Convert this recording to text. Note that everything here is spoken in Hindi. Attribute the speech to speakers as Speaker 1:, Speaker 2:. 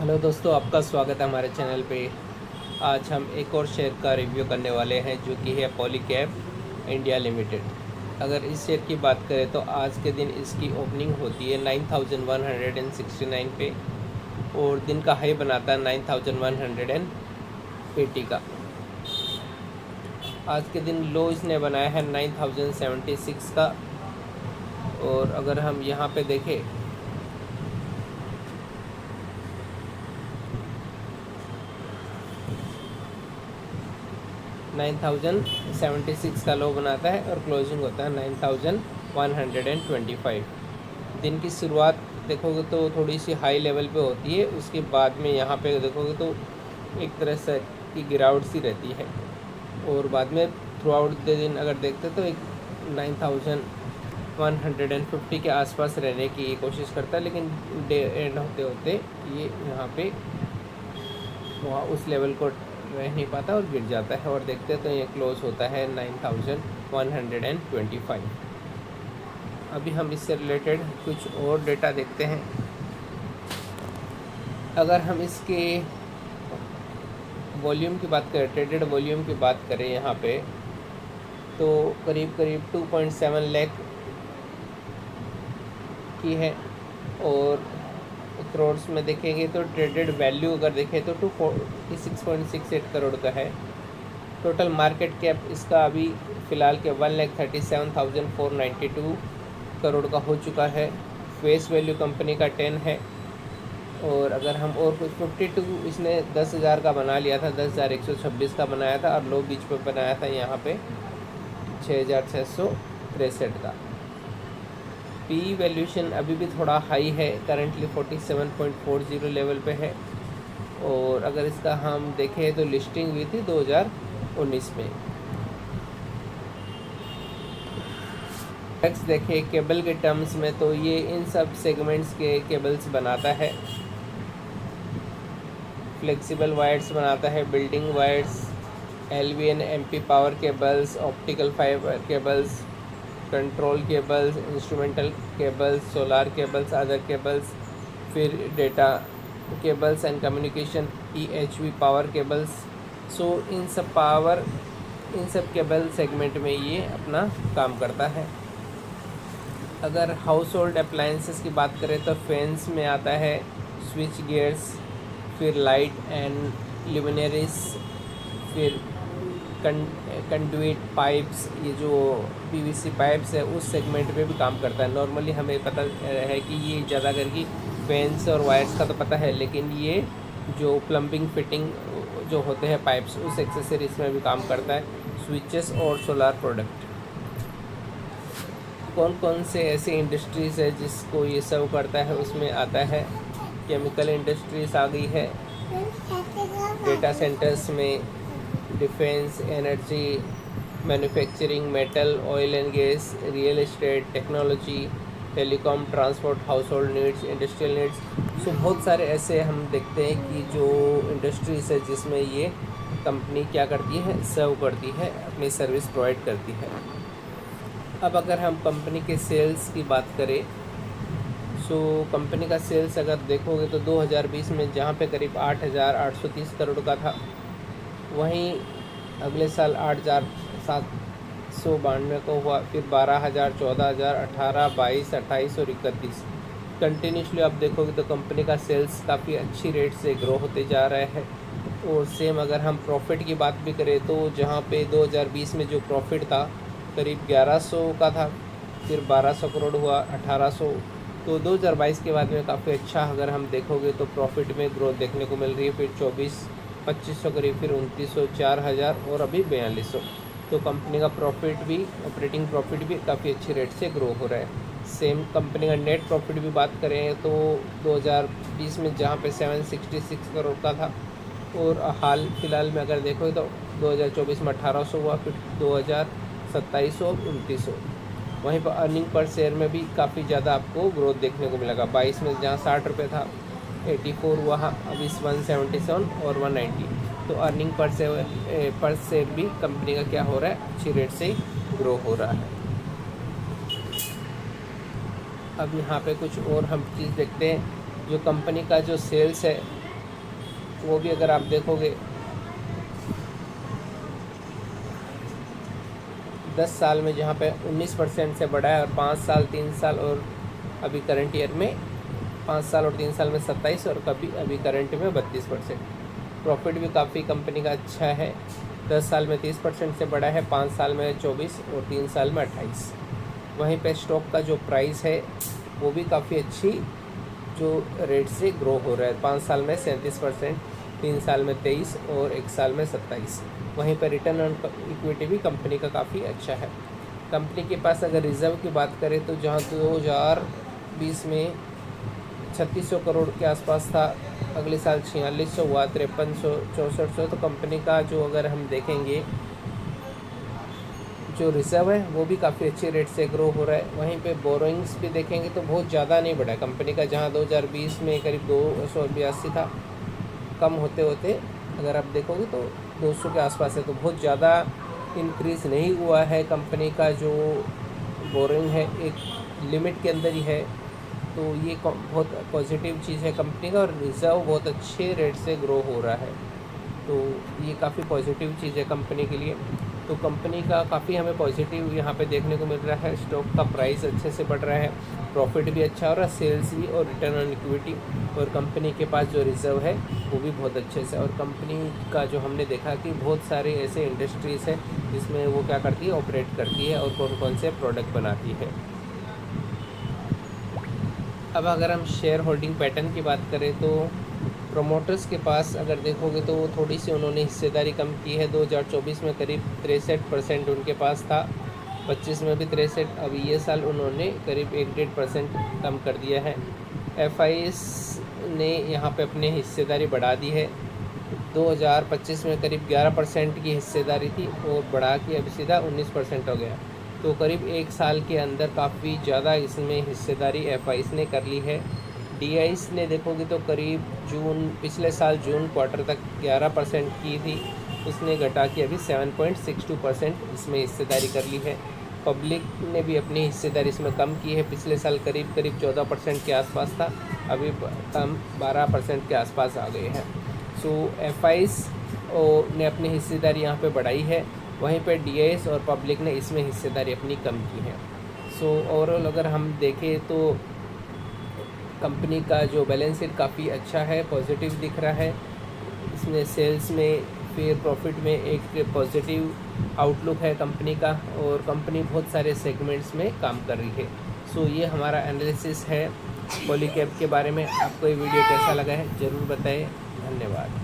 Speaker 1: हेलो दोस्तों, आपका स्वागत है हमारे चैनल पे। आज हम एक और शेयर का रिव्यू करने वाले हैं जो कि है पॉलीकैब इंडिया लिमिटेड। अगर इस शेयर की बात करें तो आज के दिन इसकी ओपनिंग होती है 9169 पे और दिन का हाई बनाता है 9180 का। आज के दिन लो इसने बनाया है 9076 का। और अगर हम यहाँ पे देखें 9076 का लो बनाता है और क्लोजिंग होता है 9125। दिन की शुरुआत देखोगे तो थोड़ी सी हाई लेवल पे होती है, उसके बाद में यहाँ पे देखोगे तो एक तरह से की गिरावट सी रहती है और बाद में थ्रू आउट द दिन अगर देखते तो एक 9150 के आसपास रहने की ये कोशिश करता है, लेकिन डे एंड होते होते ये यहाँ पे वहाँ उस लेवल को रह नहीं पाता और गिर जाता है और देखते तो ये क्लोज होता है 9125। अभी हम इससे रिलेटेड कुछ और डेटा देखते हैं। अगर हम इसके वॉल्यूम की बात करें, ट्रेडेड वॉल्यूम की बात करें यहाँ पे, तो करीब करीब 2.7 लाख की है और करोड्स में देखेंगे तो ट्रेडेड वैल्यू अगर देखें तो 246.68 करोड़ का है। टोटल मार्केट कैप इसका अभी फ़िलहाल के 1,37,492 करोड़ का हो चुका है। फेस वैल्यू कंपनी का 10 है और अगर हम और कुछ 52 इसने 10,000 का बना लिया था, 10,126 का बनाया था और लो बीच पे बनाया था यहाँ पे 6,663 का। पी वैल्यूशन अभी भी थोड़ा हाई है, करंटली 47.40 लेवल पे है और अगर इसका हम देखें तो लिस्टिंग हुई थी 2019 में। नेक्स्ट देखें केबल के टर्म्स में तो ये इन सब सेगमेंट्स के केबल्स बनाता है। फ्लेक्सिबल वायर्स बनाता है, building wires, LVN MP power cables, optical fibre cables, control cables, instrumental cables, solar cables, other cables, फिर data cables and communication EHV power cables. So इन सब केबल सेगमेंट में ये अपना काम करता है। अगर हाउस होल्ड अप्लायंसेस की बात करें तो फैंस में आता है, स्विच गियर्स, फिर लाइट एंड ल्यूमिनरीज, फिर कंडुइट पाइप्स, ये जो PVC पाइप्स है उस सेगमेंट पे भी काम करता है। नॉर्मली हमें पता है कि ये ज़्यादा करके फैंस और वायर्स का तो पता है, लेकिन ये जो प्लम्बिंग फिटिंग जो होते हैं पाइप्स उस एक्सेसरीज में भी काम करता है। स्विचेस और सोलार प्रोडक्ट। कौन कौन से ऐसे इंडस्ट्रीज़ है जिसको ये सर्व करता है, उसमें आता है केमिकल इंडस्ट्रीज आ गई है, डेटा सेंटर्स में, defence, energy, manufacturing, metal, oil and gas, real estate, technology, telecom, transport, household needs, industrial needs. So बहुत सारे ऐसे हम देखते हैं कि जो इंडस्ट्रीज़ है जिसमें ये कंपनी क्या करती है, सर्व करती है, अपनी सर्विस प्रोवाइड करती है। अब अगर हम कंपनी के सेल्स की बात करें, सो कंपनी का सेल्स अगर देखोगे तो 2020 में जहाँ पे करीब 8,830 करोड़ का था, वहीं अगले साल 8,792 को हुआ, फिर 12,000, 14,000, 18, 22, 28 और 31। कंटिन्यूसली आप देखोगे तो कंपनी का सेल्स काफ़ी अच्छी रेट से ग्रो होते जा रहा है। और सेम अगर हम प्रॉफिट की बात भी करें तो जहाँ पे 2020 में जो प्रॉफिट था करीब 1100 का था, फिर 1200 करोड़ हुआ, 1800। तो 2022 के बाद में काफ़ी अच्छा अगर हम देखोगे तो प्रॉफिट में ग्रोथ देखने को मिल रही है। फिर 2500 करीब, फिर 2900, 4000 और अभी 4200। तो कंपनी का प्रॉफिट भी, ऑपरेटिंग प्रॉफिट भी काफ़ी अच्छी रेट से ग्रो हो रहा है। सेम कंपनी का नेट प्रॉफिट भी बात करें तो 2020 में जहाँ पे 766 करोड़ का था और हाल फिलहाल में अगर देखो तो 2024 में 1800 हुआ, फिर 2027 और 2900। वहीं पर अर्निंग पर शेयर में भी काफ़ी ज़्यादा आपको ग्रोथ देखने को मिलेगा। 22 में जहाँ 60 रुपये था 84 हुआ, अभी 177 और 190। तो अर्निंग पर शेयर भी कंपनी का क्या हो रहा है, अच्छी रेट से ग्रो हो रहा है। अब यहाँ पे कुछ और हम चीज़ देखते हैं। जो कंपनी का जो सेल्स है वो भी अगर आप देखोगे 10 साल में जहाँ पे 19% से बढ़ा है, और 5 साल 3 साल और अभी करंट ईयर में 5 साल और 3 साल में 27, और कभी अभी करंट में 32%। प्रॉफिट भी काफ़ी कंपनी का अच्छा है, 10 साल में 30% से बढ़ा है, 5 साल में 24 और 3 साल में 28। वहीं पे स्टॉक का जो प्राइस है वो भी काफ़ी अच्छी जो रेट से ग्रो हो रहा है, 5 साल में 37%, 3 साल में 23 और 1 साल में 27। वहीं पर रिटर्न ऑन इक्विटी भी कंपनी का काफ़ी अच्छा है। कंपनी के पास अगर रिज़र्व की बात करें तो जहां 2020 में 3600 करोड़ के आसपास था, अगले साल 4600 हुआ, 5300, 6400, तो कंपनी का जो अगर हम देखेंगे जो रिज़र्व है वो भी काफ़ी अच्छे रेट से ग्रो हो रहा है। वहीं पे बोरोइंग्स भी देखेंगे तो बहुत ज़्यादा नहीं बढ़ा है कंपनी का, जहां 2020 में करीब 282 था, कम होते होते अगर आप देखोगे तो 200 के आसपास है, तो बहुत ज़्यादा इंक्रीज़ नहीं हुआ है। कंपनी का जो बोरिंग है एक लिमिट के अंदर ही है, तो ये बहुत पॉजिटिव चीज़ है कंपनी का, और रिज़र्व बहुत अच्छे रेट से ग्रो हो रहा है, तो ये काफ़ी पॉजिटिव चीज़ है कंपनी के लिए। तो कंपनी का काफ़ी हमें पॉजिटिव यहाँ पे देखने को मिल रहा है, स्टॉक का प्राइस अच्छे से बढ़ रहा है, प्रॉफिट भी अच्छा हो रहा है, सेल्स भी और रिटर्न ऑन इक्विटी, और कंपनी के पास जो रिज़र्व है वो भी बहुत अच्छे से। और कंपनी का जो हमने देखा कि बहुत सारे ऐसे इंडस्ट्रीज़ हैं जिसमें वो क्या करती है, ऑपरेट करती है और कौन कौन से प्रोडक्ट बनाती है। अब अगर हम शेयर होल्डिंग पैटर्न की बात करें तो प्रोमोटर्स के पास अगर देखोगे तो थोड़ी सी उन्होंने हिस्सेदारी कम की है। 2024 में करीब 63% उनके पास था, 25 में भी 63, अभी ये साल उन्होंने करीब 1-1.5% कम कर दिया है। एफआईएस ने यहाँ पे अपनी हिस्सेदारी बढ़ा दी है, 2025 में करीब 11% की हिस्सेदारी थी, वो बढ़ा के अभी सीधा 19% हो गया, तो करीब 1 साल के अंदर काफ़ी ज़्यादा इसमें हिस्सेदारी एफआईएस ने कर ली है। डीआईस ने देखोगे तो करीब पिछले साल जून क्वार्टर तक 11% की थी, उसने घटा के अभी 7.62% इसमें हिस्सेदारी कर ली है। पब्लिक ने भी अपनी हिस्सेदारी इसमें कम की है, पिछले साल करीब 14% के आसपास था, अभी कम 12% के आसपास आ गए हैं। सो एफआईएस ने अपनी हिस्सेदारी यहाँ पे बढ़ाई है, वहीं पे डीआईएस और पब्लिक ने इसमें हिस्सेदारी अपनी कम की है। सो ओवरऑल अगर हम देखें तो कंपनी का जो बैलेंस शीट काफ़ी अच्छा है, पॉजिटिव दिख रहा है, इसमें सेल्स में फिर प्रॉफिट में एक पॉजिटिव आउटलुक है कंपनी का, और कंपनी बहुत सारे सेगमेंट्स में काम कर रही है। सो ये हमारा एनालिसिस है पॉलीकैब के बारे में। आपको ये वीडियो कैसा लगा है ज़रूर बताएं। धन्यवाद।